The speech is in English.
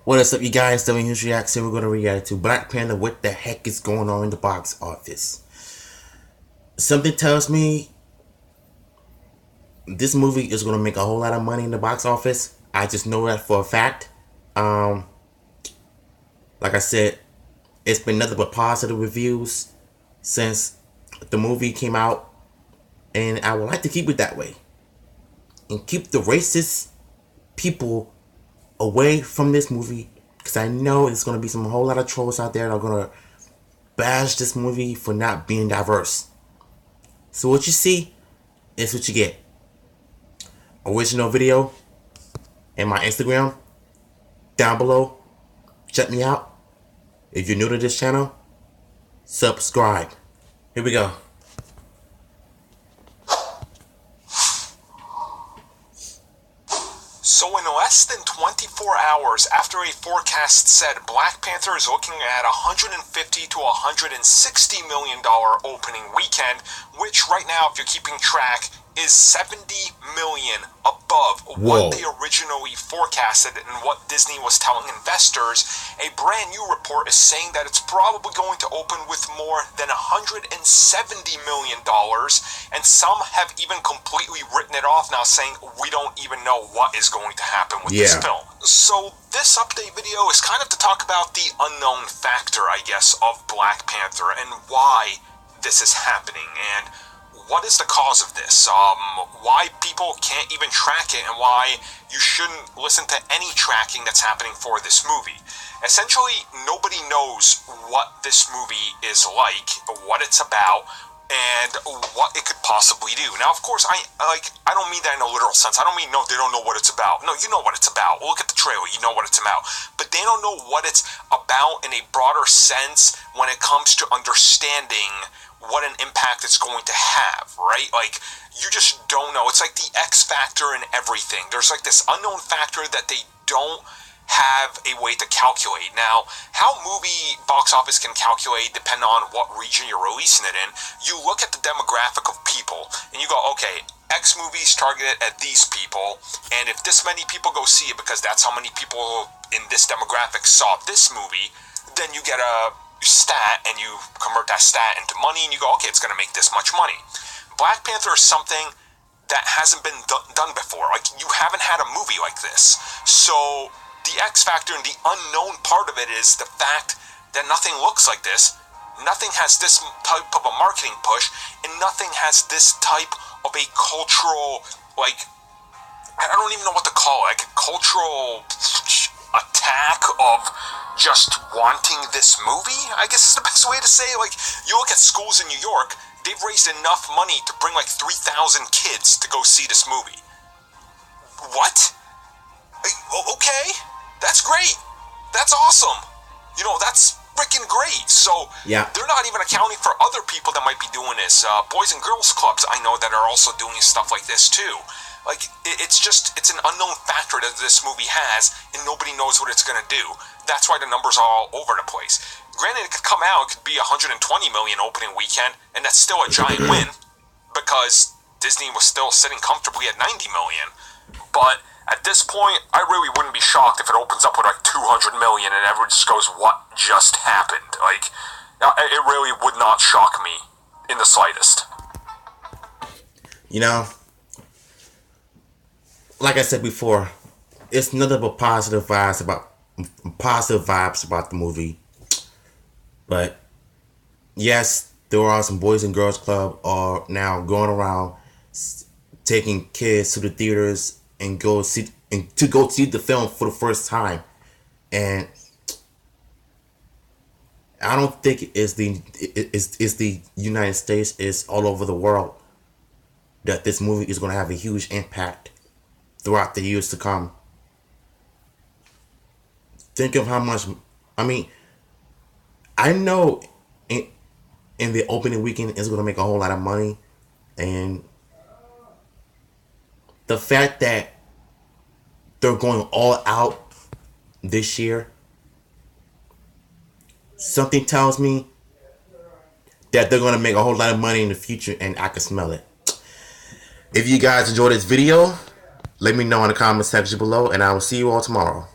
What is up, you guys? WTH reaction. We're going to react to Black Panther. What the heck is going on in the box office? Something tells me this movie is going to make a whole lot of money in the box office. I just know that for a fact. Like I said, it's been nothing but positive reviews since the movie came out, and I would like to keep it that way and keep the racist people away from this movie, because I know there's going to be some whole lot of trolls out there that are going to bash this movie for not being diverse. So what you see is what you get. Original video and my Instagram down below. Check me out. If you're new to this channel, subscribe. Here we go. So in less than 24 hours after a forecast said Black Panther is looking at $150 to $160 million opening weekend, which right now, if you're keeping track, is 70 million above what they originally forecasted and what Disney was telling investors. A brand new report is saying that it's probably going to open with more than $170 million, and some have even completely written it off now, saying we don't even know what is going to happen with this film. So this update video is kind of to talk about the unknown factor, I guess, of Black Panther and why this is happening, and what is the cause of this? Why people can't even track it, and why you shouldn't listen to any tracking that's happening for this movie. Essentially, nobody knows what this movie is like, what it's about, and what it could possibly do. Now, of course, I don't mean that in a literal sense. I don't mean, no, they don't know what it's about. No, you know what it's about. Look at the trailer, you know what it's about. But they don't know what it's about in a broader sense when it comes to understanding what an impact it's going to have, right? Like, you just don't know. It's like the X factor in everything. There's like this unknown factor that they don't have a way to calculate. Now, how movie box office can calculate depend on what region you're releasing it in. You look at the demographic of people and you go, okay, X movie's targeted at these people, and if this many people go see it because that's how many people in this demographic saw this movie, then you get a stat and you convert that stat into money and you go, okay, it's going to make this much money. Black Panther is something that hasn't been done before. Like, you haven't had a movie like this. So the X factor and the unknown part of it is the fact that nothing looks like this, nothing has this type of a marketing push, and nothing has this type of a cultural, like, I don't even know what to call it, like a cultural attack of just wanting this movie, I guess is the best way to say it. Like, you look at schools in New York, they've raised enough money to bring like 3,000 kids to go see this movie. What? Okay, that's great. That's awesome. You know, that's freaking great. So they're not even accounting for other people that might be doing this. Boys and girls clubs, I know, that are also doing stuff like this too. Like, it's an unknown factor that this movie has, and nobody knows what it's going to do. That's why the numbers are all over the place. Granted, it could come out, it could be 120 million opening weekend, and that's still a giant win, because Disney was still sitting comfortably at 90 million. But at this point, I really wouldn't be shocked if it opens up with like 200 million and everyone just goes, what just happened? Like, it really would not shock me in the slightest. You know, like I said before, it's nothing but positive vibes about the movie. But yes, there are some Boys and Girls Club are now going around taking kids to the theaters and go see the film for the first time. And I don't think it's the United States, it's all over the world that this movie is going to have a huge impact throughout the years to come. Think of how much, I mean, I know in the opening weekend it's going to make a whole lot of money, and the fact that they're going all out this year, something tells me that they're going to make a whole lot of money in the future, and I can smell it. If you guys enjoyed this video, let me know in the comment section below, and I will see you all tomorrow.